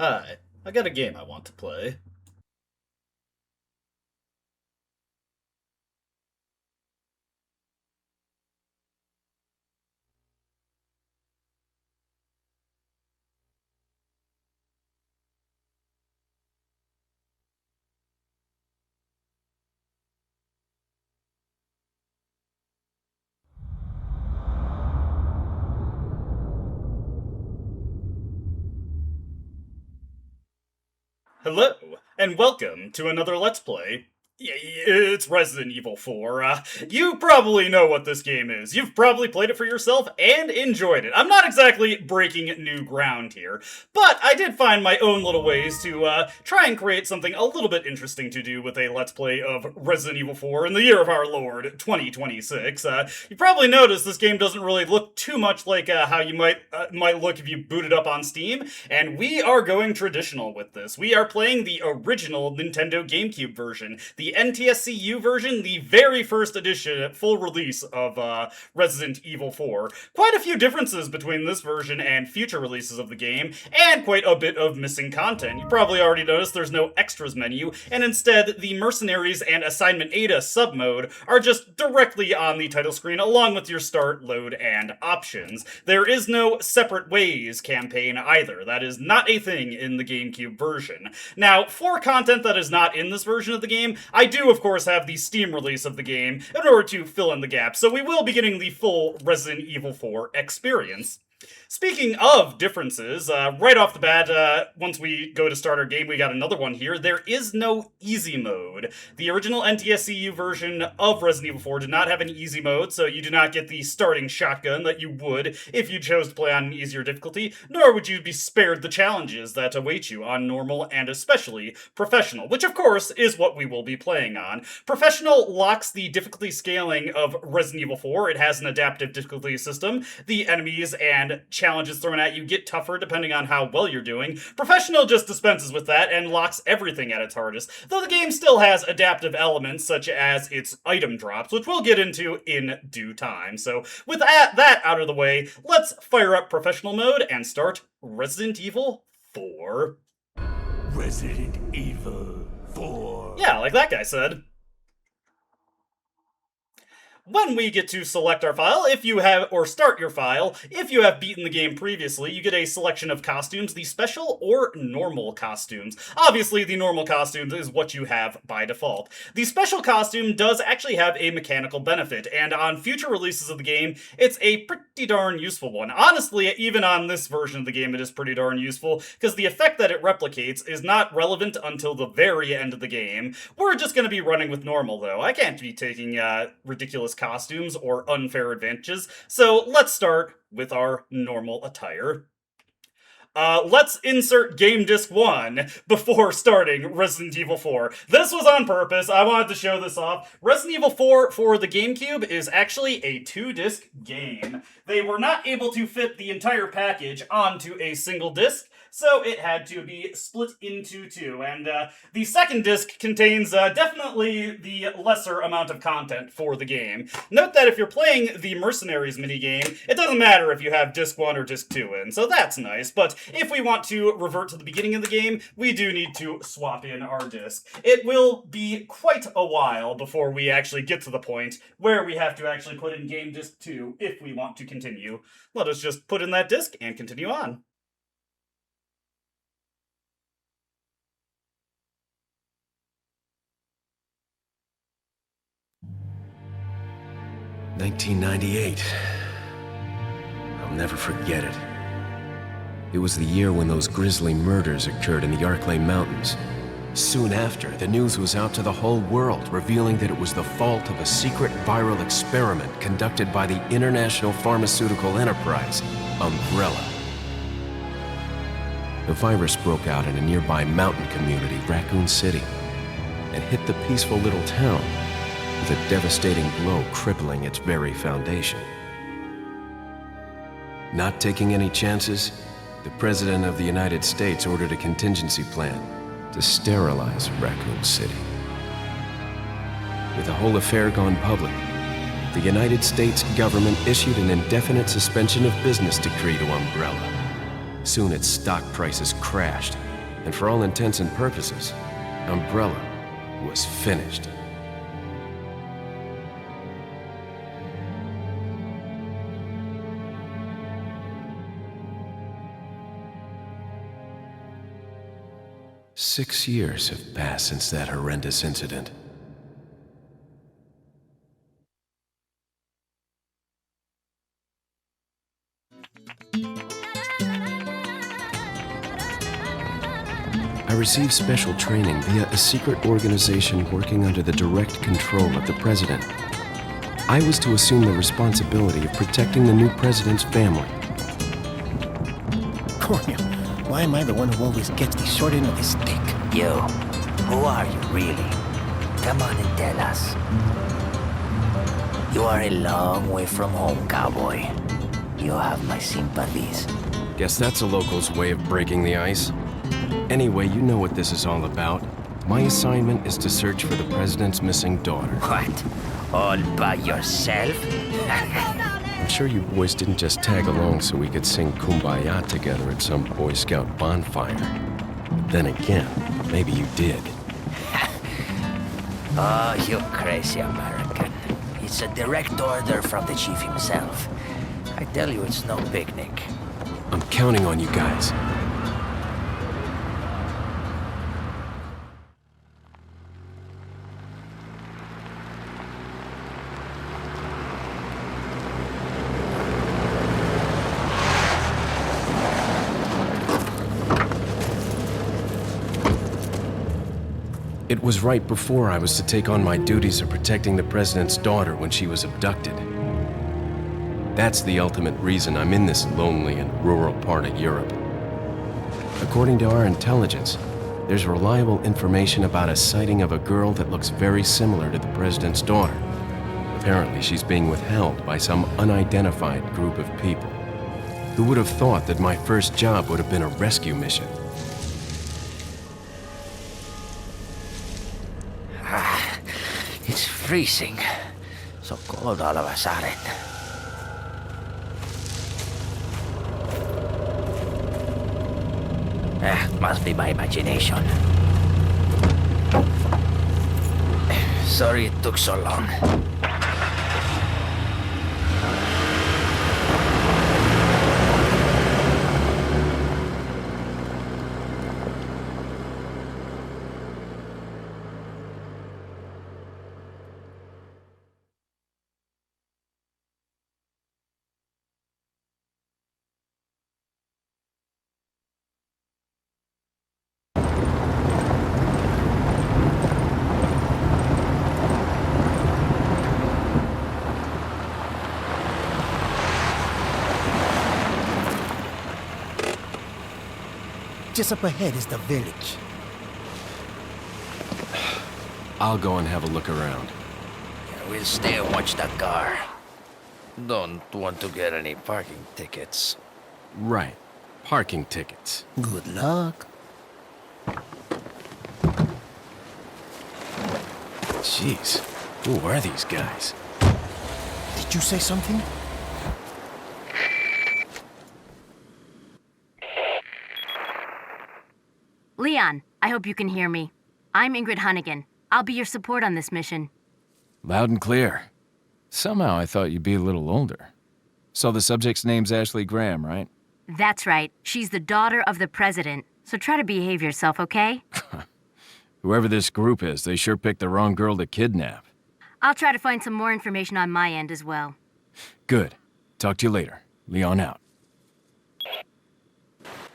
Hi, I got a game I want to play. Hello, and welcome to another Let's Play. It's Resident Evil 4. You probably know what this game is. You've probably played it for yourself and enjoyed it. I'm not exactly breaking new ground here, but I did find my own little ways to try and create something a little bit interesting to do with a Let's Play of Resident Evil 4 in the year of our Lord, 2026. You probably noticed this game doesn't really look too much like how you might look if you boot it up on Steam, and we are going traditional with this. We are playing the original Nintendo GameCube version, the NTSCU version, the very first edition, full release of Resident Evil 4. Quite a few differences between this version and future releases of the game, and quite a bit of missing content. You probably already noticed there's no extras menu, and instead the Mercenaries and Assignment Ada submode are just directly on the title screen along with your start, load, and options. There is no Separate Ways campaign either. That is not a thing in the GameCube version. Now, for content that is not in this version of the game, I do, of course, have the Steam release of the game in order to fill in the gaps, so we will be getting the full Resident Evil 4 experience. Speaking of differences, right off the bat, once we go to start our game, we got another one here. There is no easy mode. The original NTSCU version of Resident Evil 4 did not have an easy mode, so you do not get the starting shotgun that you would if you chose to play on an easier difficulty, nor would you be spared the challenges that await you on normal and especially professional, which of course is what we will be playing on. Professional locks the difficulty scaling of Resident Evil 4. It has an adaptive difficulty system. The enemies and challenges thrown at you get tougher depending on how well you're doing. Professional just dispenses with that and locks everything at its hardest, though the game still has adaptive elements such as its item drops, which we'll get into in due time. So with that out of the way, let's fire up Professional mode and start Resident Evil 4. Resident Evil 4. Yeah, like that guy said. When we get to select our file, or start your file, if you have beaten the game previously, you get a selection of costumes, the special or normal costumes. Obviously, the normal costumes is what you have by default. The special costume does actually have a mechanical benefit, and on future releases of the game, it's a pretty darn useful one. Honestly, even on this version of the game, it is pretty darn useful, because the effect that it replicates is not relevant until the very end of the game. We're just going to be running with normal, though. I can't be taking ridiculous costumes or unfair advantages, so let's start with our normal attire. Let's insert Game Disc 1 before starting Resident Evil 4. This was on purpose. I wanted to show this off. Resident Evil 4 for the GameCube is actually a 2-disc game. They were not able to fit the entire package onto a single disc, so it had to be split into two, and the second disc contains definitely the lesser amount of content for the game. Note that if you're playing the Mercenaries minigame, it doesn't matter if you have disc 1 or disc 2 in, so that's nice, but if we want to revert to the beginning of the game, we do need to swap in our disc. It will be quite a while before we actually get to the point where we have to actually put in Game Disc 2 if we want to continue. Let us just put in that disc and continue on. "1998. I'll never forget it. It was the year when those grisly murders occurred in the Arklay Mountains. Soon after, the news was out to the whole world, revealing that it was the fault of a secret viral experiment conducted by the international pharmaceutical enterprise, Umbrella. The virus broke out in a nearby mountain community, Raccoon City, and hit the peaceful little town with a devastating blow crippling its very foundation. Not taking any chances, the President of the United States ordered a contingency plan to sterilize Raccoon City. With the whole affair gone public, the United States government issued an indefinite suspension of business decree to Umbrella. Soon its stock prices crashed, and for all intents and purposes, Umbrella was finished. Six years have passed since that horrendous incident. I received special training via a secret organization working under the direct control of the president. I was to assume the responsibility of protecting the new president's family. Coño, why am I the one who always gets the short end of the stick? You, who are you really? Come on and tell us. You are a long way from home, cowboy. You have my sympathies. Guess that's a local's way of breaking the ice. Anyway, you know what this is all about. My assignment is to search for the president's missing daughter. What? All by yourself? I'm sure you boys didn't just tag along so we could sing Kumbaya together at some Boy Scout bonfire. But then again, maybe you did. Oh, you crazy American. It's a direct order from the chief himself. I tell you, it's no picnic. I'm counting on you guys. It was right before I was to take on my duties of protecting the president's daughter when she was abducted. That's the ultimate reason I'm in this lonely and rural part of Europe. According to our intelligence, there's reliable information about a sighting of a girl that looks very similar to the president's daughter. Apparently, she's being withheld by some unidentified group of people. Who would have thought that my first job would have been a rescue mission? It's freezing. So cold all of a sudden. Must be my imagination. Sorry it took so long. Just up ahead is the village. I'll go and have a look around. Yeah, we'll stay and watch that car. Don't want to get any parking tickets. Right. Parking tickets. Good luck. Jeez. Who are these guys? Did you say something? Leon, I hope you can hear me. I'm Ingrid Hunnigan. I'll be your support on this mission. Loud and clear. Somehow I thought you'd be a little older. So the subject's name's Ashley Graham, right? That's right. She's the daughter of the president. So try to behave yourself, okay? Whoever this group is, they sure picked the wrong girl to kidnap. I'll try to find some more information on my end as well. Good. Talk to you later. Leon out.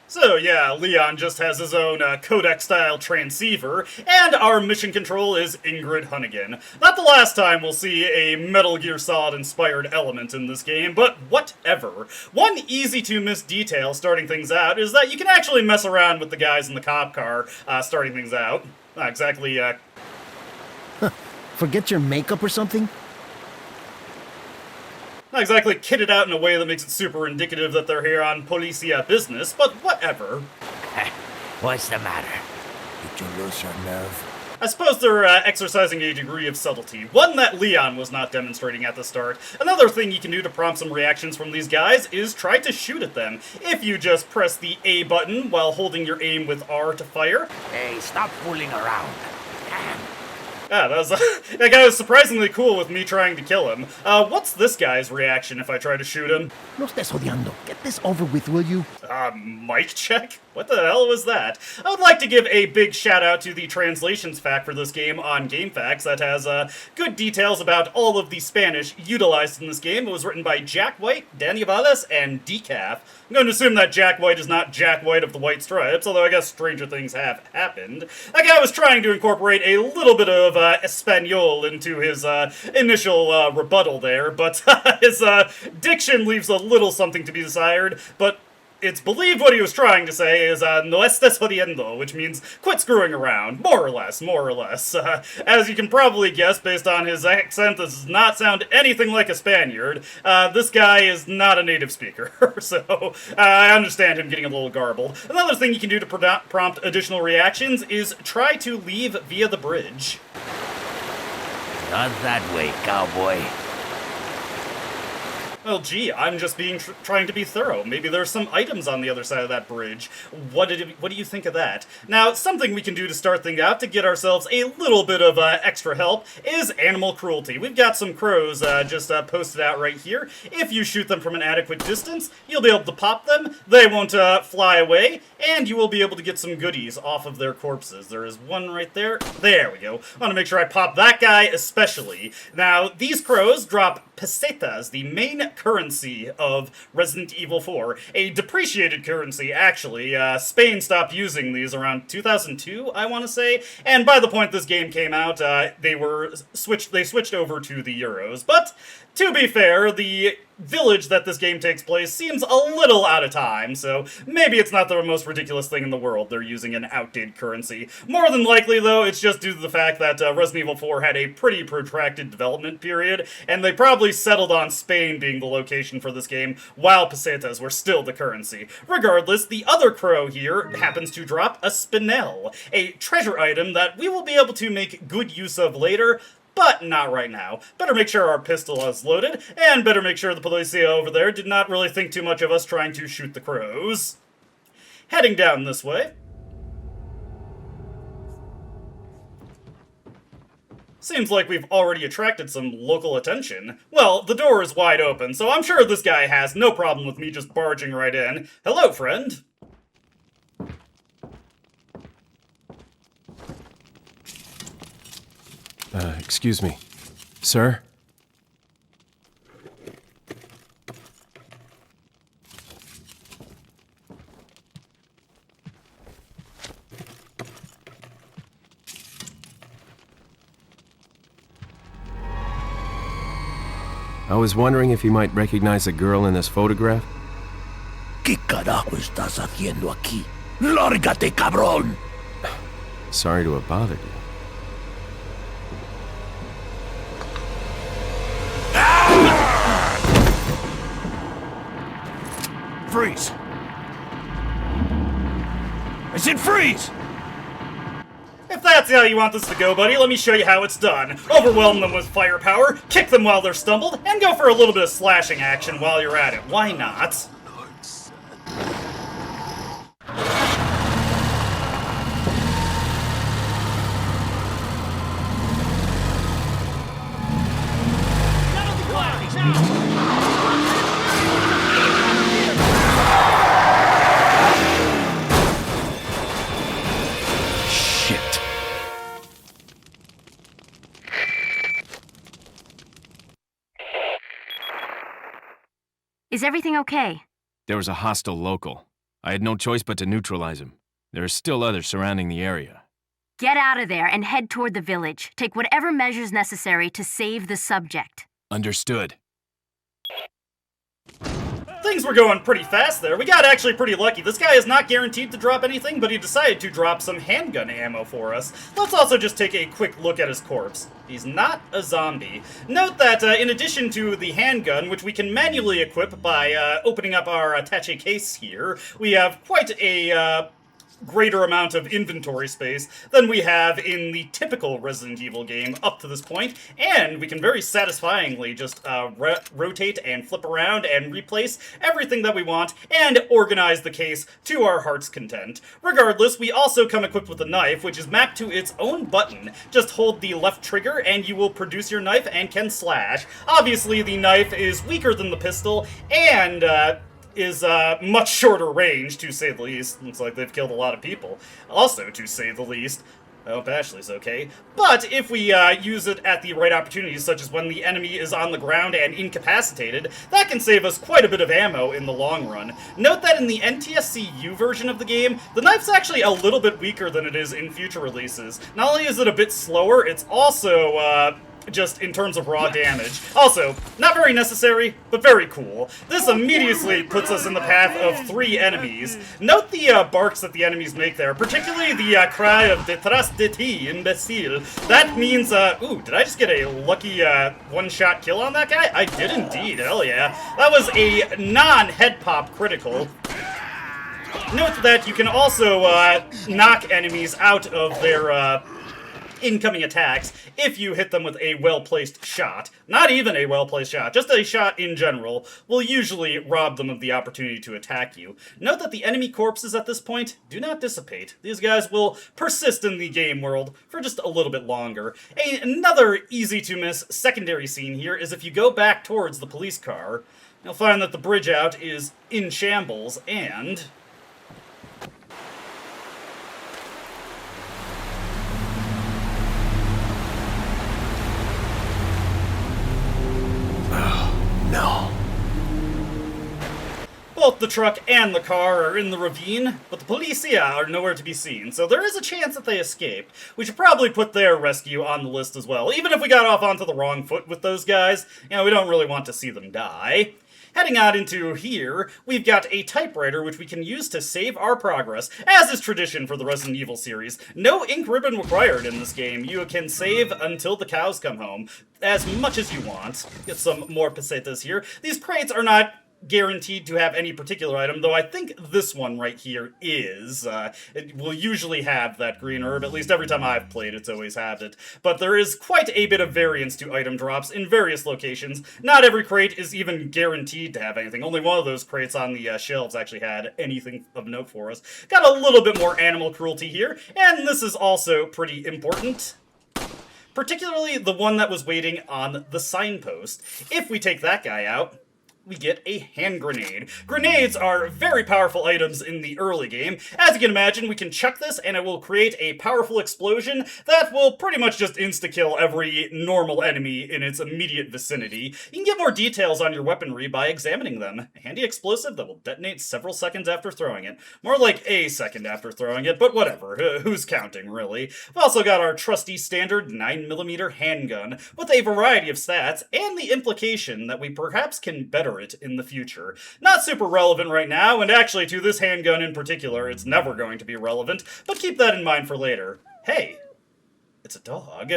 So yeah, Leon just has his own codec-style transceiver, and our mission control is Ingrid Hunnigan. Not the last time we'll see a Metal Gear Solid-inspired element in this game, but whatever. One easy-to-miss detail starting things out is that you can actually mess around with the guys in the cop car starting things out. Not exactly, Forget your makeup or something? Not exactly kitted out in a way that makes it super indicative that they're here on Policia business, but whatever. What's the matter? Did you lose your nerve? I suppose they're exercising a degree of subtlety, one that Leon was not demonstrating at the start. Another thing you can do to prompt some reactions from these guys is try to shoot at them. If you just press the A button while holding your aim with R to fire. Hey, stop fooling around. Damn. Yeah, that guy was surprisingly cool with me trying to kill him. What's this guy's reaction if I try to shoot him? No estés odiando. Get this over with, will you? Mic check? What the hell was that? I would like to give a big shout out to the translations fact for this game on GameFAQs that has good details about all of the Spanish utilized in this game. It was written by Jack White, Danny Valles, and Decaf. I'm going to assume that Jack White is not Jack White of the White Stripes, although I guess stranger things have happened. That guy was trying to incorporate a little bit of Espanol into his initial rebuttal there, but his diction leaves a little something to be desired, but it's believed what he was trying to say is, no estés jodiendo, which means quit screwing around, more or less. As you can probably guess, based on his accent, this does not sound anything like a Spaniard. This guy is not a native speaker, so I understand him getting a little garbled. Another thing you can do to prompt additional reactions is try to leave via the bridge. Not that way, cowboy. Well, gee, I'm just trying to be thorough. Maybe there's some items on the other side of that bridge. What do you think of that? Now, something we can do to start things out to get ourselves a little bit of extra help is animal cruelty. We've got some crows just posted out right here. If you shoot them from an adequate distance, you'll be able to pop them. They won't fly away, and you will be able to get some goodies off of their corpses. There is one right there. There we go. I want to make sure I pop that guy especially. Now, these crows drop pesetas, the main currency of Resident Evil 4. A depreciated currency, actually. Spain stopped using these around 2002, I want to say. And by the point this game came out, they switched over to the euros. But to be fair, the village that this game takes place seems a little out of time, so maybe it's not the most ridiculous thing in the world they're using an outdated currency. More than likely, though, it's just due to the fact that Resident Evil 4 had a pretty protracted development period, and they probably settled on Spain being the location for this game, while pesetas were still the currency. Regardless, the other crow here happens to drop a spinel, a treasure item that we will be able to make good use of later, but not right now. Better make sure our pistol is loaded, and better make sure the policia over there did not really think too much of us trying to shoot the crows. Heading down this way. Seems like we've already attracted some local attention. Well, the door is wide open, so I'm sure this guy has no problem with me just barging right in. Hello, friend. Excuse me. Sir? I was wondering if you might recognize a girl in this photograph? ¿Qué carajo estás haciendo aquí? ¡Lárgate, cabrón! Sorry to have bothered you. Freeze! I said freeze! If that's how you want this to go, buddy, let me show you how it's done. Overwhelm them with firepower, kick them while they're stumbled, and go for a little bit of slashing action while you're at it. Why not? Is everything okay? There was a hostile local. I had no choice but to neutralize him. There are still others surrounding the area. Get out of there and head toward the village. Take whatever measures necessary to save the subject. Understood. Things were going pretty fast there. We got actually pretty lucky. This guy is not guaranteed to drop anything, but he decided to drop some handgun ammo for us. Let's also just take a quick look at his corpse. He's not a zombie. Note that in addition to the handgun, which we can manually equip by opening up our attaché case here, we have quite a greater amount of inventory space than we have in the typical Resident Evil game up to this point, and we can very satisfyingly just rotate and flip around and replace everything that we want and organize the case to our heart's content. Regardless, we also come equipped with a knife, which is mapped to its own button. Just hold the left trigger and you will produce your knife and can slash. Obviously, the knife is weaker than the pistol and is much shorter range, to say the least. Looks like they've killed a lot of people. Also, to say the least. I hope Ashley's okay. But if we use it at the right opportunities, such as when the enemy is on the ground and incapacitated, that can save us quite a bit of ammo in the long run. Note that in the NTSC-U version of the game, the knife's actually a little bit weaker than it is in future releases. Not only is it a bit slower, it's also just in terms of raw damage. Also, not very necessary, but very cool. This immediately puts us in the path of 3 enemies. Note the barks that the enemies make there, particularly the cry of "Detrás de ti, imbécile." That means, ooh, did I just get a lucky one-shot kill on that guy? I did indeed, hell yeah. That was a non-head pop critical. Note that you can also knock enemies out of their incoming attacks if you hit them with a well-placed shot. Not even a well-placed shot, just a shot in general will usually rob them of the opportunity to attack you. Note that the enemy corpses at this point do not dissipate. These guys will persist in the game world for just a little bit longer. Another easy-to-miss secondary scene here is if you go back towards the police car, you'll find that the bridge out is in shambles, and No. both the truck and the car are in the ravine, but the policia are nowhere to be seen, so there is a chance that they escape. We should probably put their rescue on the list as well. Even if we got off onto the wrong foot with those guys, you know, we don't really want to see them die. Heading out into here, we've got a typewriter which we can use to save our progress, as is tradition for the Resident Evil series. No ink ribbon required in this game. You can save until the cows come home, as much as you want. Get some more pesetas here. These crates are not guaranteed to have any particular item, though I think this one right here is. It will usually have that green herb, at least every time I've played it's always had it. But there is quite a bit of variance to item drops in various locations. Not every crate is even guaranteed to have anything. Only one of those crates on the shelves actually had anything of note for us. Got a little bit more animal cruelty here, and this is also pretty important. Particularly the one that was waiting on the signpost. If we take that guy out, we get a hand grenade. Grenades are very powerful items in the early game. As you can imagine, we can chuck this and it will create a powerful explosion that will pretty much just insta-kill every normal enemy in its immediate vicinity. You can get more details on your weaponry by examining them. A handy explosive that will detonate several seconds after throwing it. More like a second after throwing it, but whatever. Who's counting, really? We've also got our trusty standard 9mm handgun with a variety of stats and the implication that we perhaps can better it in the future. Not super relevant right now, and actually to this handgun in particular, it's never going to be relevant, but keep that in mind for later. Hey, it's a dog.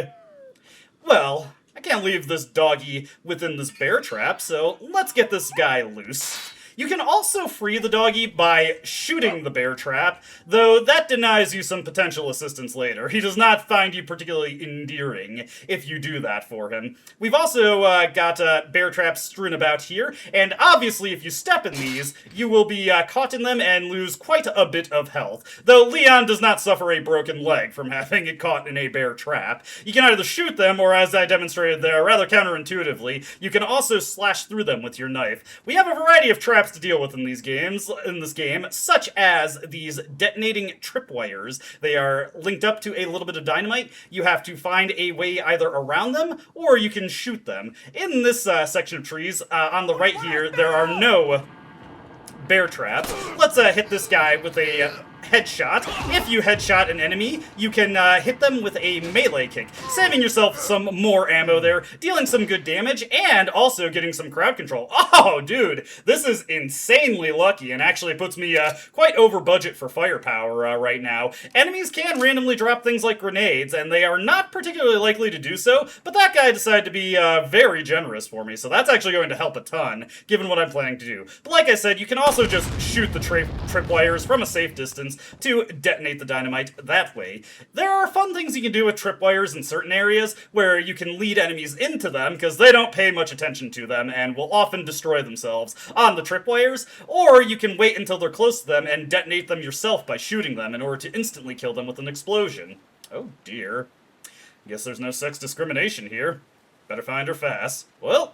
Well, I can't leave this doggy within this bear trap, so let's get this guy loose. You can also free the doggy by shooting the bear trap, though that denies you some potential assistance later. He does not find you particularly endearing if you do that for him. We've also got bear traps strewn about here, and obviously if you step in these, you will be caught in them and lose quite a bit of health, though Leon does not suffer a broken leg from having it caught in a bear trap. You can either shoot them, or as I demonstrated there, rather counterintuitively, you can also slash through them with your knife. We have a variety of traps to deal with in this game, such as these detonating tripwires. They are linked up to a little bit of dynamite. You have to find a way either around them, or you can shoot them. In this section of trees, on the right here, there are no bear traps. Let's hit this guy with a headshot. If you headshot an enemy, you can hit them with a melee kick, saving yourself some more ammo there, dealing some good damage, and also getting some crowd control. Oh, dude, this is insanely lucky and actually puts me quite over budget for firepower right now. Enemies can randomly drop things like grenades, and they are not particularly likely to do so, but that guy decided to be very generous for me, so that's actually going to help a ton, given what I'm planning to do. But like I said, you can also just shoot the tripwires from a safe distance, explosions to detonate the dynamite that way. There are fun things you can do with tripwires in certain areas where you can lead enemies into them because they don't pay much attention to them and will often destroy themselves on the tripwires, or you can wait until they're close to them and detonate them yourself by shooting them in order to instantly kill them with an explosion. Oh dear. Guess there's no sex discrimination here. Better find her fast. Well,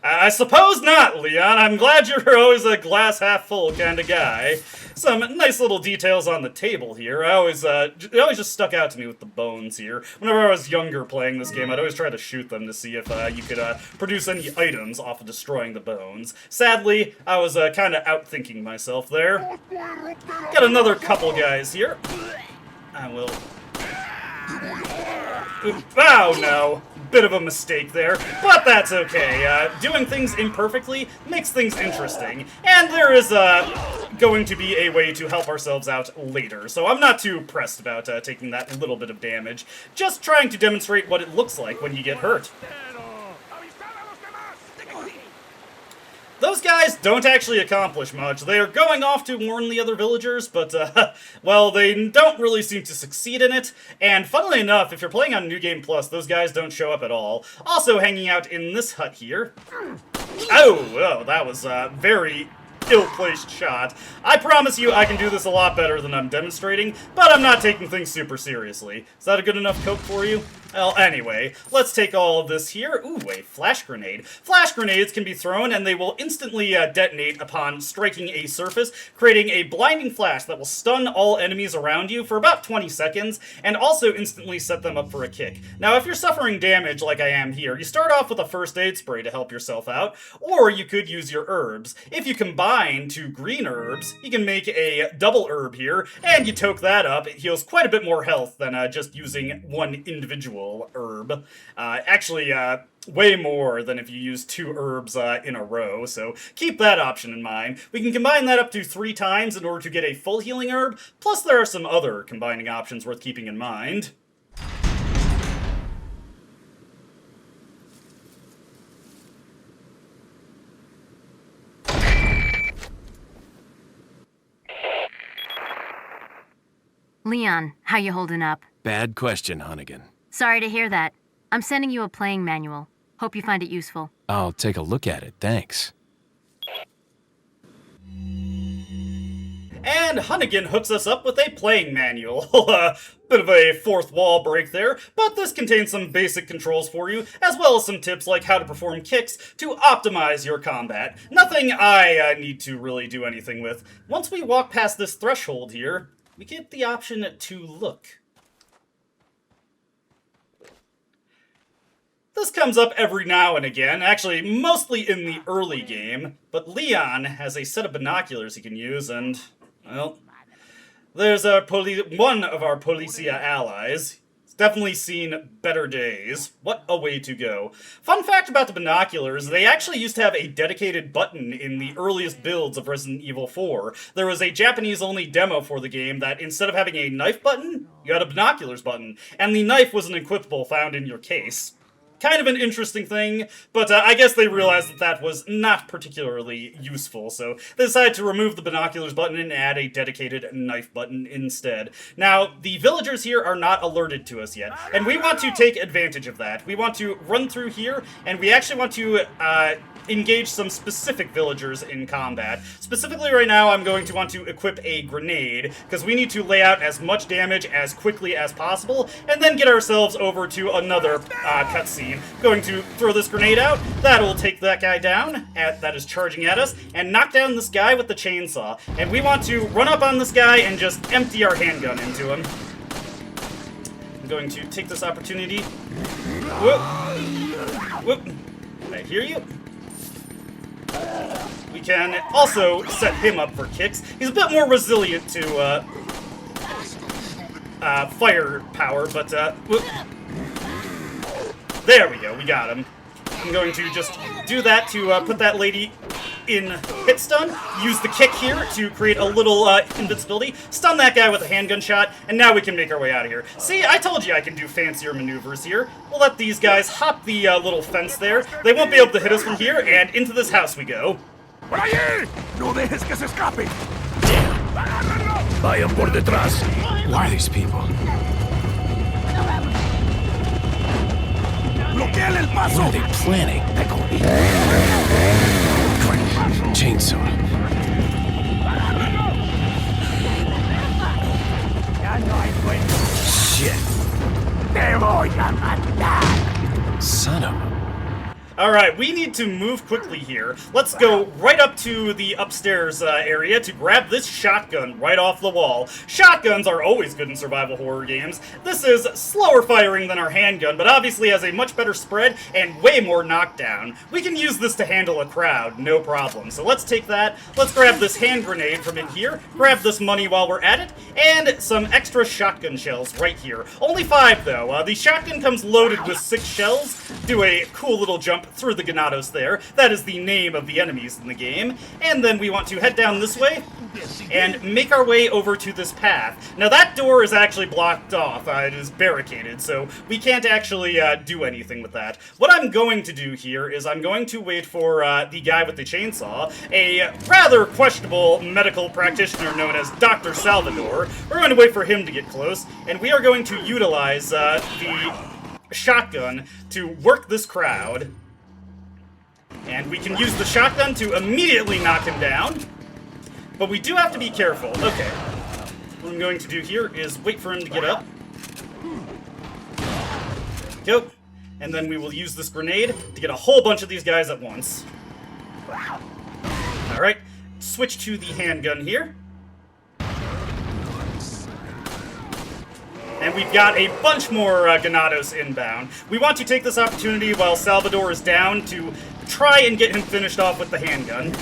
I suppose not, Leon. I'm glad you're always a glass half full kind of guy. Some nice little details on the table here. It always just stuck out to me with the bones here. Whenever I was younger playing this game, I'd always try to shoot them to see if you could produce any items off of destroying the bones. Sadly, I was kind of outthinking myself there. Got another couple guys here. I will... Oh no! Bit of a mistake there, but that's okay. Doing things imperfectly makes things interesting, and there is going to be a way to help ourselves out later, so I'm not too pressed about taking that little bit of damage. Just trying to demonstrate what it looks like when you get hurt. Those guys don't actually accomplish much. They are going off to warn the other villagers, but, well, they don't really seem to succeed in it. And funnily enough, if you're playing on New Game Plus, those guys don't show up at all. Also hanging out in this hut here. Oh, that was a very ill-placed shot. I promise you I can do this a lot better than I'm demonstrating, but I'm not taking things super seriously. Is that a good enough cope for you? Well, anyway, let's take all of this here. Ooh, a flash grenade. Flash grenades can be thrown, and they will instantly detonate upon striking a surface, creating a blinding flash that will stun all enemies around you for about 20 seconds, and also instantly set them up for a kick. Now, if you're suffering damage like I am here, you start off with a first aid spray to help yourself out, or you could use your herbs. If you combine 2 green herbs, you can make a double herb here, and you toke that up. It heals quite a bit more health than just using one individual herb. Actually, way more than if you use 2 herbs in a row, so keep that option in mind. We can combine that up to 3 times in order to get a full healing herb, plus there are some other combining options worth keeping in mind. Leon, how you holding up? Bad question, Hunnigan. Sorry to hear that. I'm sending you a playing manual. Hope you find it useful. I'll take a look at it, thanks. And Hunnigan hooks us up with a playing manual. Bit of a fourth wall break there, but this contains some basic controls for you, as well as some tips like how to perform kicks to optimize your combat. Nothing I need to really do anything with. Once we walk past this threshold here, we get the option to look. This comes up every now and again, actually mostly in the early game, but Leon has a set of binoculars he can use, and, well, there's one of our Policia allies. He's definitely seen better days. What a way to go. Fun fact about the binoculars, they actually used to have a dedicated button in the earliest builds of Resident Evil 4. There was a Japanese-only demo for the game that instead of having a knife button, you had a binoculars button, and the knife was an equipable found in your case. Kind of an interesting thing, but I guess they realized that that was not particularly useful, so they decided to remove the binoculars button and add a dedicated knife button instead. Now, the villagers here are not alerted to us yet, and we want to take advantage of that. We want to run through here, and we actually want to engage some specific villagers in combat. Specifically right now, I'm going to want to equip a grenade, because we need to lay out as much damage as quickly as possible, and then get ourselves over to another cutscene. Going to throw this grenade out, that'll take that guy down, that is charging at us, and knock down this guy with the chainsaw. And we want to run up on this guy and just empty our handgun into him. I'm going to take this opportunity. Whoop! Whoop! I hear you. We can also set him up for kicks. He's a bit more resilient to fire power, but whoop. There we go, we got him. I'm going to just do that to put that lady in hit stun, use the kick here to create a little invincibility, stun that guy with a handgun shot, and now we can make our way out of here. See, I told you I can do fancier maneuvers here. We'll let these guys hop the little fence there. They won't be able to hit us from here, and into this house we go. ¡Por allí! ¡No dejes que se escape! Damn, Vayan por detrás. Who are these people? What are they planning? Chainsaw. Shit. Son of a... Alright, we need to move quickly here. Let's go right up to the upstairs area to grab this shotgun right off the wall. Shotguns are always good in survival horror games. This is slower firing than our handgun, but obviously has a much better spread and way more knockdown. We can use this to handle a crowd, no problem. So let's take that. Let's grab this hand grenade from in here, grab this money while we're at it, and some extra shotgun shells right here. Only 5 though. The shotgun comes loaded with 6 shells. Do a cool little jump through the Ganados there. That is the name of the enemies in the game. And then we want to head down this way and make our way over to this path. Now that door is actually blocked off. It is barricaded, so we can't actually do anything with that. What I'm going to do here is I'm going to wait for the guy with the chainsaw, a rather questionable medical practitioner known as Dr. Salvador. We're going to wait for him to get close, and we are going to utilize the shotgun to work this crowd. And we can use the shotgun to immediately knock him down. But we do have to be careful. Okay. What I'm going to do here is wait for him to get up. Go. And then we will use this grenade to get a whole bunch of these guys at once. Alright. Switch to the handgun here. And we've got a bunch more Ganados inbound. We want to take this opportunity while Salvador is down to try and get him finished off with the handgun.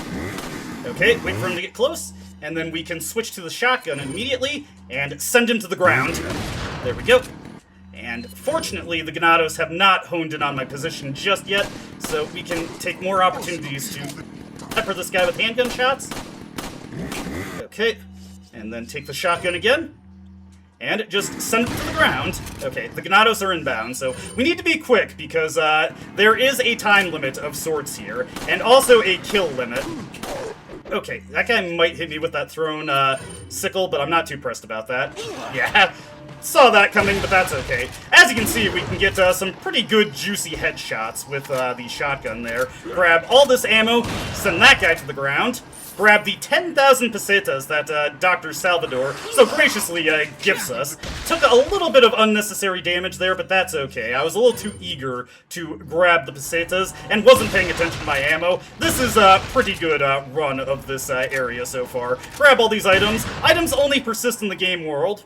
Okay, wait for him to get close, and then we can switch to the shotgun immediately and send him to the ground. There we go. And fortunately, the Ganados have not honed in on my position just yet, so we can take more opportunities to pepper this guy with handgun shots. Okay, and then take the shotgun again. And just send it to the ground. Okay, the Ganados are inbound, so we need to be quick because there is a time limit of sorts here, and also a kill limit. Okay, that guy might hit me with that thrown sickle, but I'm not too pressed about that. Yeah, saw that coming, but that's okay. As you can see, we can get some pretty good juicy headshots with the shotgun there. Grab all this ammo, send that guy to the ground. Grab the 10,000 pesetas that Dr. Salvador so graciously gifts us. Took a little bit of unnecessary damage there, but that's okay. I was a little too eager to grab the pesetas and wasn't paying attention to my ammo. This is a pretty good run of this area so far. Grab all these items. Items only persist in the game world.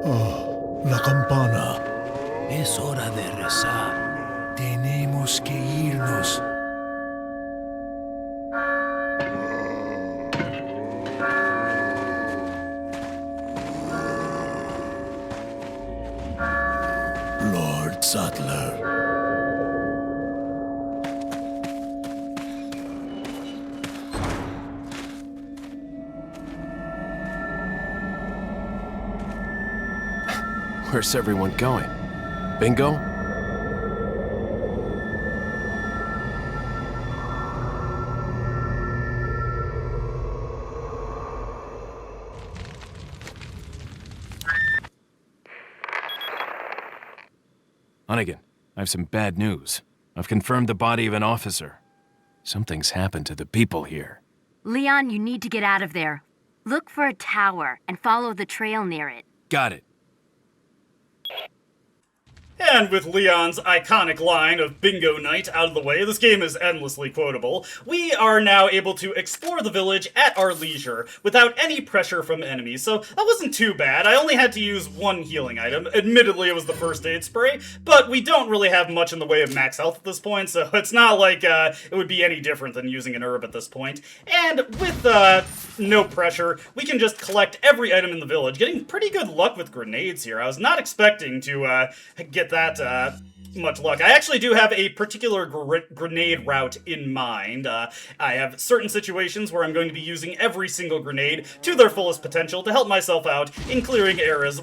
Oh, la campana. Es hora de rezar. Tenemos que irnos. Lord Sattler. Where's everyone going? Bingo? Hunnigan, I have some bad news. I've confirmed the body of an officer. Something's happened to the people here. Leon, you need to get out of there. Look for a tower and follow the trail near it. Got it. And with Leon's iconic line of Bingo Night out of the way, this game is endlessly quotable, we are now able to explore the village at our leisure without any pressure from enemies, so that wasn't too bad. I only had to use one healing item. Admittedly, it was the first aid spray, but we don't really have much in the way of max health at this point, so it's not like it would be any different than using an herb at this point. And with no pressure, we can just collect every item in the village, getting pretty good luck with grenades here. I was not expecting to get that much luck. I actually do have a particular grenade route in mind. I have certain situations where I'm going to be using every single grenade to their fullest potential to help myself out in clearing areas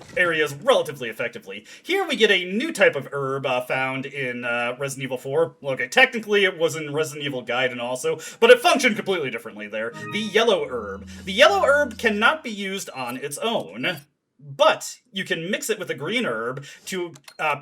relatively effectively. Here we get a new type of herb found in Resident Evil 4. Okay, technically it was in Resident Evil Gaiden also, but it functioned completely differently there. The yellow herb. The yellow herb cannot be used on its own, but you can mix it with a green herb to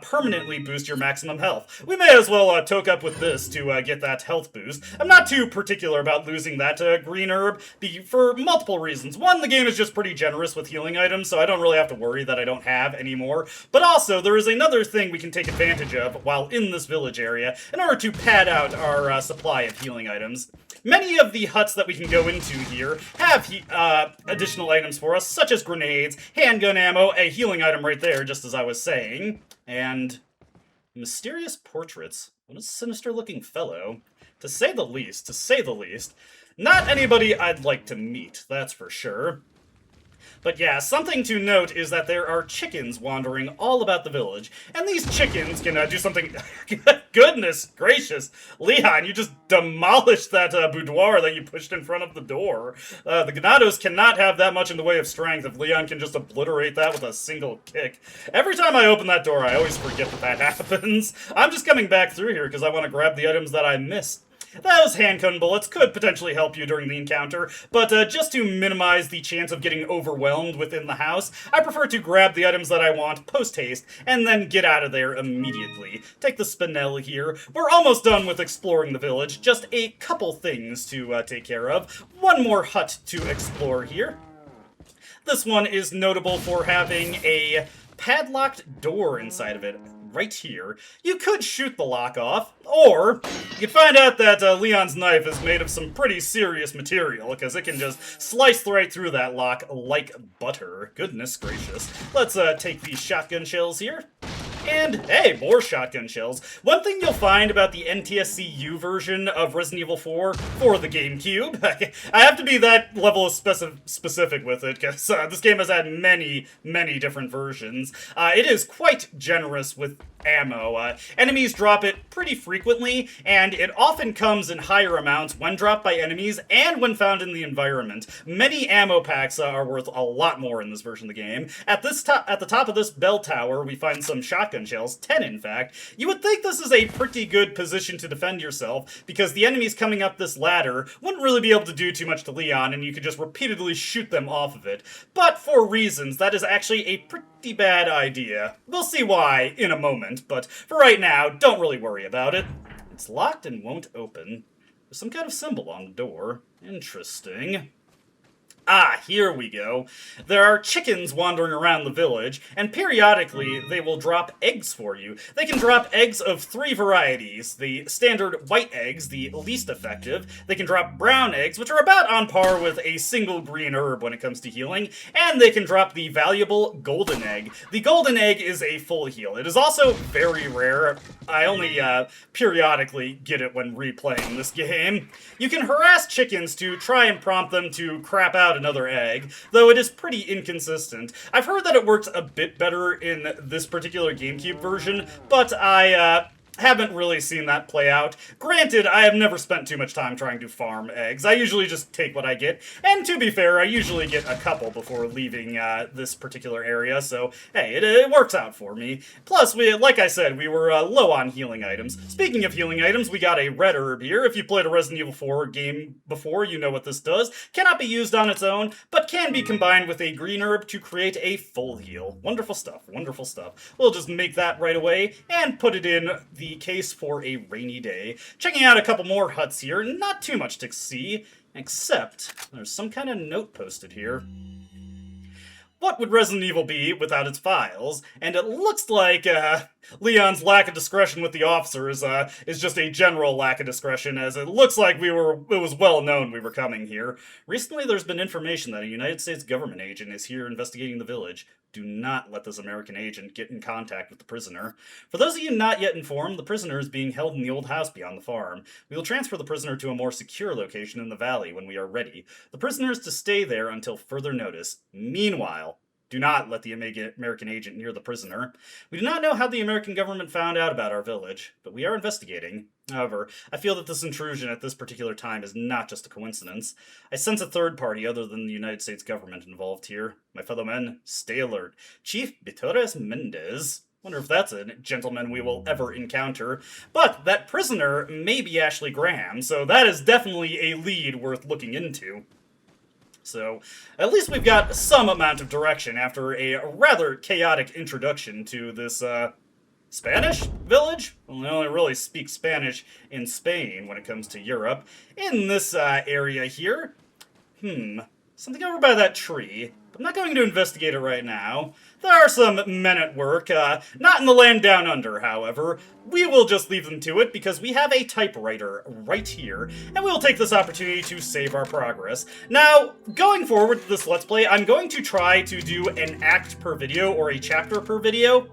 permanently boost your maximum health. We may as well toke up with this to get that health boost. I'm not too particular about losing that green herb for multiple reasons. One, the game is just pretty generous with healing items, so I don't really have to worry that I don't have any more. But also, there is another thing we can take advantage of while in this village area in order to pad out our supply of healing items. Many of the huts that we can go into here have additional items for us, such as grenades, handgun ammo, a healing item right there, just as I was saying, and mysterious portraits. What a sinister-looking fellow. To say the least, to say the least. Not anybody I'd like to meet, that's for sure. But yeah, something to note is that there are chickens wandering all about the village, and these chickens can do something... Goodness gracious! Leon, you just demolished that boudoir that you pushed in front of the door. The Ganados cannot have that much in the way of strength if Leon can just obliterate that with a single kick. Every time I open that door, I always forget that happens. I'm just coming back through here because I want to grab the items that I missed. Those handgun bullets could potentially help you during the encounter, but just to minimize the chance of getting overwhelmed within the house, I prefer to grab the items that I want post-haste, and then get out of there immediately. Take the spinel here. We're almost done with exploring the village, just a couple things to take care of. One more hut to explore here. This one is notable for having a padlocked door inside of it. Right here. You could shoot the lock off, or you could find out that Leon's knife is made of some pretty serious material, because it can just slice right through that lock like butter. Goodness gracious. Let's take these shotgun shells here. And, hey, more shotgun shells. One thing you'll find about the NTSC-U version of Resident Evil 4 for the GameCube, I have to be that level of specific with it, because this game has had many, many different versions. It is quite generous with ammo. Enemies drop it pretty frequently, and it often comes in higher amounts when dropped by enemies and when found in the environment. Many ammo packs are worth a lot more in this version of the game. At the top of this bell tower, we find some shotgun shells, 10 in fact. You would think this is a pretty good position to defend yourself, because the enemies coming up this ladder wouldn't really be able to do too much to Leon, and you could just repeatedly shoot them off of it. But for reasons, that is actually a pretty bad idea. We'll see why in a moment, but for right now, don't really worry about it. It's locked and won't open. There's some kind of symbol on the door. Interesting. Ah, here we go. There are chickens wandering around the village, and periodically they will drop eggs for you. They can drop eggs of 3 varieties. The standard white eggs, the least effective. They can drop brown eggs, which are about on par with a single green herb when it comes to healing. And they can drop the valuable golden egg. The golden egg is a full heal. It is also very rare. I only periodically get it when replaying this game. You can harass chickens to try and prompt them to crap out another egg, though it is pretty inconsistent. I've heard that it works a bit better in this particular GameCube version, but I haven't really seen that play out. Granted, I have never spent too much time trying to farm eggs. I usually just take what I get, and to be fair, I usually get a couple before leaving this particular area, so hey, it works out for me. Plus, like I said, we were low on healing items. Speaking of healing items, we got a red herb here. If you played a Resident Evil 4 game before, you know what this does. Cannot be used on its own, but can be combined with a green herb to create a full heal. Wonderful stuff, wonderful stuff. We'll just make that right away, and put it in the case for a rainy day. Checking out a couple more huts here, not too much to see, except there's some kind of note posted here. What would Resident Evil be without its files? And it looks like Leon's lack of discretion with the officers is just a general lack of discretion, as it looks like it was well known we were coming here. Recently, there's been information that a United States government agent is here investigating the village. Do not let this American agent get in contact with the prisoner. For those of you not yet informed, the prisoner is being held in the old house beyond the farm. We will transfer the prisoner to a more secure location in the valley when we are ready. The prisoner is to stay there until further notice. Meanwhile, Do not let the American agent near the prisoner. We do not know how the American government found out about our village, but we are investigating. However, I feel that this intrusion at this particular time is not just a coincidence. I sense a third party other than the United States government involved here. My fellow men, stay alert. Chief Vitores Mendez. Wonder if that's a gentleman we will ever encounter. But that prisoner may be Ashley Graham, so that is definitely a lead worth looking into. So, at least we've got some amount of direction after a rather chaotic introduction to this, Spanish village? Well, they only really speak Spanish in Spain when it comes to Europe. In this, area here, something over by that tree. I'm not going to investigate it right now. There are some men at work, not in the land down under, however. We will just leave them to it because we have a typewriter right here, and we'll take this opportunity to save our progress. Now, going forward with this Let's Play, I'm going to try to do an act per video or a chapter per video.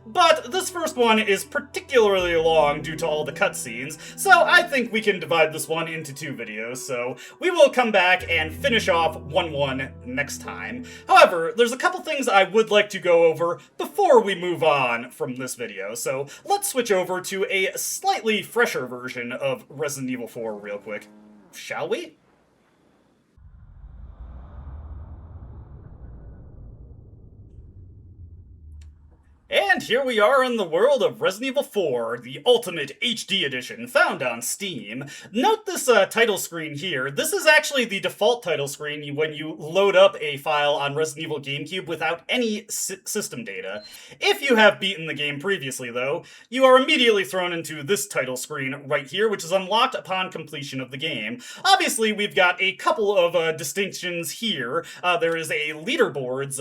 But this first one is particularly long due to all the cutscenes, so I think we can divide this one into 2 videos, so we will come back and finish off 1-1 next time. However, there's a couple things I would like to go over before we move on from this video, so let's switch over to a slightly fresher version of Resident Evil 4 real quick. Shall we? And here we are in the world of Resident Evil 4, the Ultimate HD Edition, found on Steam. Note this title screen here. This is actually the default title screen when you load up a file on Resident Evil GameCube without any system data. If you have beaten the game previously, though, you are immediately thrown into this title screen right here, which is unlocked upon completion of the game. Obviously, we've got a couple of distinctions here. There is a leaderboards,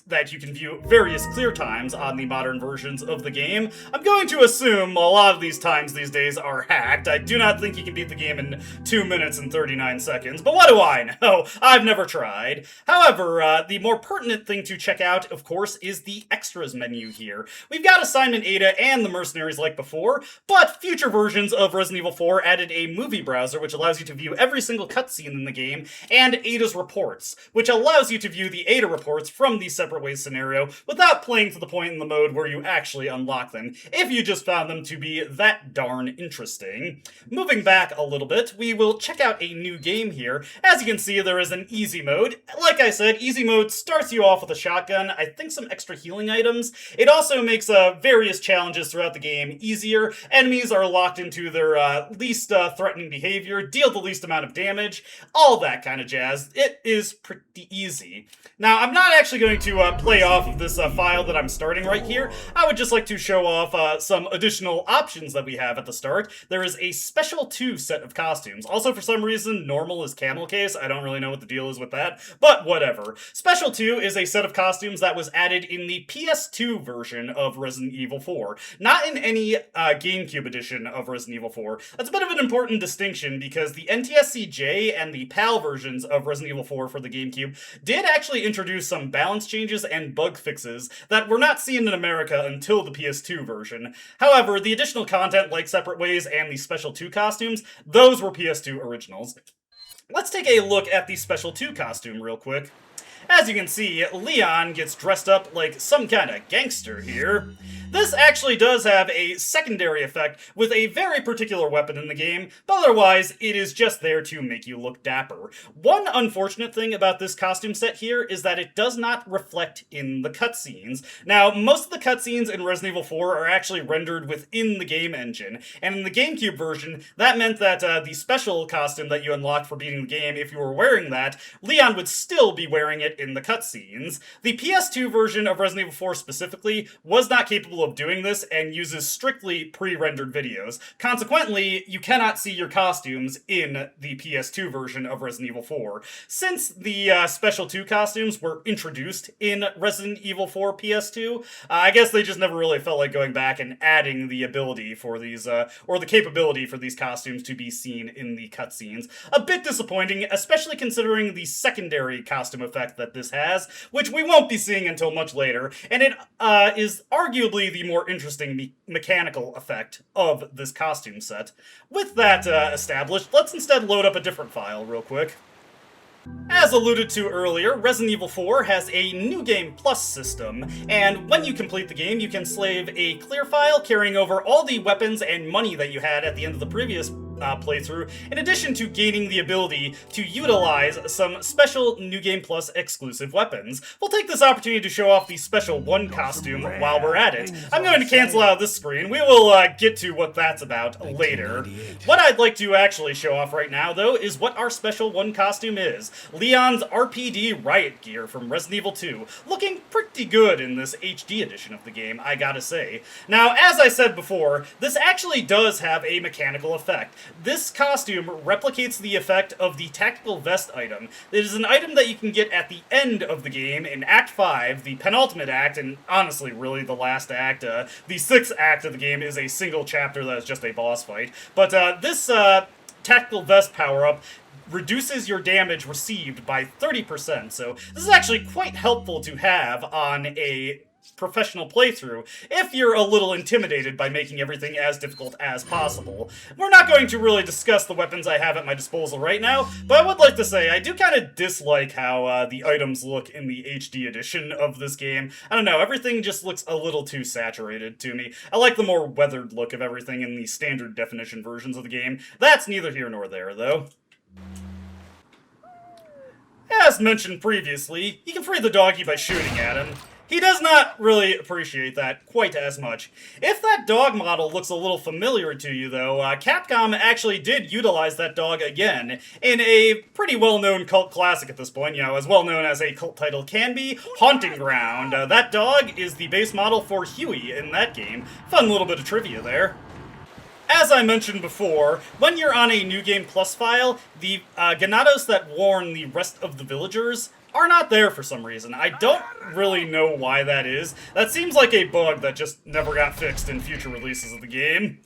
that you can view various clear times on the modern versions of the game. I'm going to assume a lot of these times these days are hacked. I do not think you can beat the game in 2 minutes and 39 seconds, but what do I know? I've never tried. However, the more pertinent thing to check out, of course, is the extras menu here. We've got Assignment Ada and the Mercenaries like before, but future versions of Resident Evil 4 added a movie browser which allows you to view every single cutscene in the game, and Ada's reports, which allows you to view the Ada reports from the separate ways scenario without playing to the point in the mode where you actually unlock them, if you just found them to be that darn interesting. Moving back a little bit, we will check out a new game here. As you can see, there is an easy mode. Like I said, easy mode starts you off with a shotgun, I think some extra healing items. It also makes various challenges throughout the game easier. Enemies are locked into their least threatening behavior, deal the least amount of damage, all that kind of jazz. It is pretty easy. Now, I'm not actually going to play off of this file that I'm starting right here. I would just like to show off some additional options that we have at the start. There is a Special 2 set of costumes. Also, for some reason, normal is camel case. I don't really know what the deal is with that, but whatever. Special 2 is a set of costumes that was added in the PS2 version of Resident Evil 4, not in any GameCube edition of Resident Evil 4. That's a bit of an important distinction because the NTSC-J and the PAL versions of Resident Evil 4 for the GameCube did actually introduce some balance changes and bug fixes that were not seen in America until the PS2 version. However, the additional content like Separate Ways and the Special 2 costumes, those were PS2 originals. Let's take a look at the Special 2 costume real quick. As you can see, Leon gets dressed up like some kind of gangster here. This actually does have a secondary effect with a very particular weapon in the game, but otherwise it is just there to make you look dapper. One unfortunate thing about this costume set here is that it does not reflect in the cutscenes. Now, most of the cutscenes in Resident Evil 4 are actually rendered within the game engine, and in the GameCube version, that meant that the special costume that you unlocked for beating the game, if you were wearing that, Leon would still be wearing it in the cutscenes. The PS2 version of Resident Evil 4 specifically was not capable of doing this and uses strictly pre-rendered videos. Consequently, you cannot see your costumes in the PS2 version of Resident Evil 4. Since the Special 2 costumes were introduced in Resident Evil 4 PS2, I guess they just never really felt like going back and adding the ability for these, or the capability for these costumes to be seen in the cutscenes. A bit disappointing, especially considering the secondary costume effect that this has, which we won't be seeing until much later, and it is arguably the more interesting mechanical effect of this costume set. With that established, let's instead load up a different file real quick. As alluded to earlier, Resident Evil 4 has a New Game Plus system, and when you complete the game, you can save a clear file carrying over all the weapons and money that you had at the end of the previous playthrough, in addition to gaining the ability to utilize some special New Game Plus exclusive weapons. We'll take this opportunity to show off the Special 1 costume while we're at it. I'm going to cancel out this screen. We will get to what that's about later. What I'd like to actually show off right now, though, is what our Special 1 costume is. Leon's RPD riot gear from Resident Evil 2, looking pretty good in this HD edition of the game, I gotta say. Now, as I said before, this actually does have a mechanical effect. This costume replicates the effect of the tactical vest item. It is an item that you can get at the end of the game in Act 5, the penultimate act, and honestly, really the last act. The 6th act of the game is a single chapter that is just a boss fight. But this tactical vest power-up reduces your damage received by 30%, so this is actually quite helpful to have on a professional playthrough if you're a little intimidated by making everything as difficult as possible. We're not going to really discuss the weapons I have at my disposal right now, but I would like to say I do kind of dislike how the items look in the HD edition of this game. I don't know, everything just looks a little too saturated to me. I like the more weathered look of everything in the standard definition versions of the game. That's neither here nor there, though. As mentioned previously, you can free the doggy by shooting at him. He does not really appreciate that quite as much. If that dog model looks a little familiar to you, though, Capcom actually did utilize that dog again in a pretty well-known cult classic at this point, you know, as well-known as a cult title can be, Haunting Ground. That dog is the base model for Huey in that game. Fun little bit of trivia there. As I mentioned before, when you're on a New Game Plus file, the Ganados that warn the rest of the villagers are not there for some reason. I don't really know why that is. That seems like a bug that just never got fixed in future releases of the game.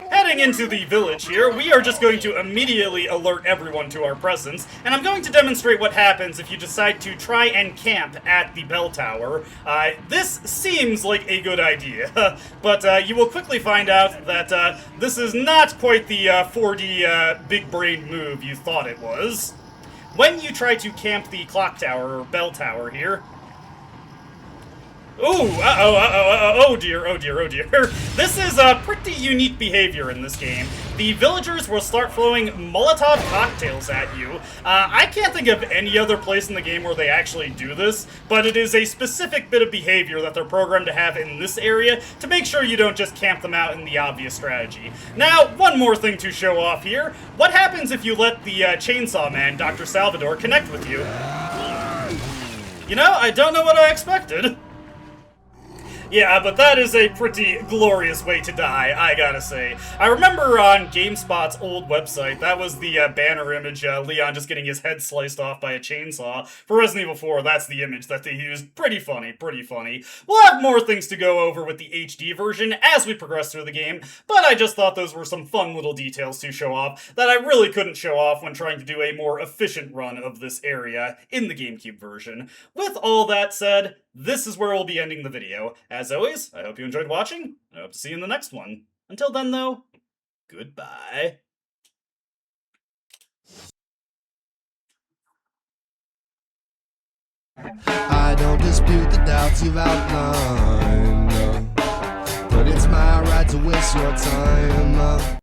Heading into the village here, we are just going to immediately alert everyone to our presence, and I'm going to demonstrate what happens if you decide to try and camp at the bell tower. This seems like a good idea, but you will quickly find out that this is not quite the 4D big-brain move you thought it was. When you try to camp the clock tower, or bell tower here... Ooh, oh dear, oh dear, oh dear. This is a pretty unique behavior in this game. The villagers will start throwing Molotov cocktails at you. I can't think of any other place in the game where they actually do this, but it is a specific bit of behavior that they're programmed to have in this area to make sure you don't just camp them out in the obvious strategy. Now, one more thing to show off here. What happens if you let the Chainsaw Man, Dr. Salvador, connect with you? You know, I don't know what I expected. Yeah, but that is a pretty glorious way to die, I gotta say. I remember on GameSpot's old website, that was the banner image, Leon just getting his head sliced off by a chainsaw. For Resident Evil 4, that's the image that they used. Pretty funny, pretty funny. We'll have more things to go over with the HD version as we progress through the game, but I just thought those were some fun little details to show off that I really couldn't show off when trying to do a more efficient run of this area in the GameCube version. With all that said, this is where we'll be ending the video. As always, I hope you enjoyed watching. I hope to see you in the next one. Until then, though, goodbye. I don't dispute the doubts you've outlined, but it's my right to waste your time.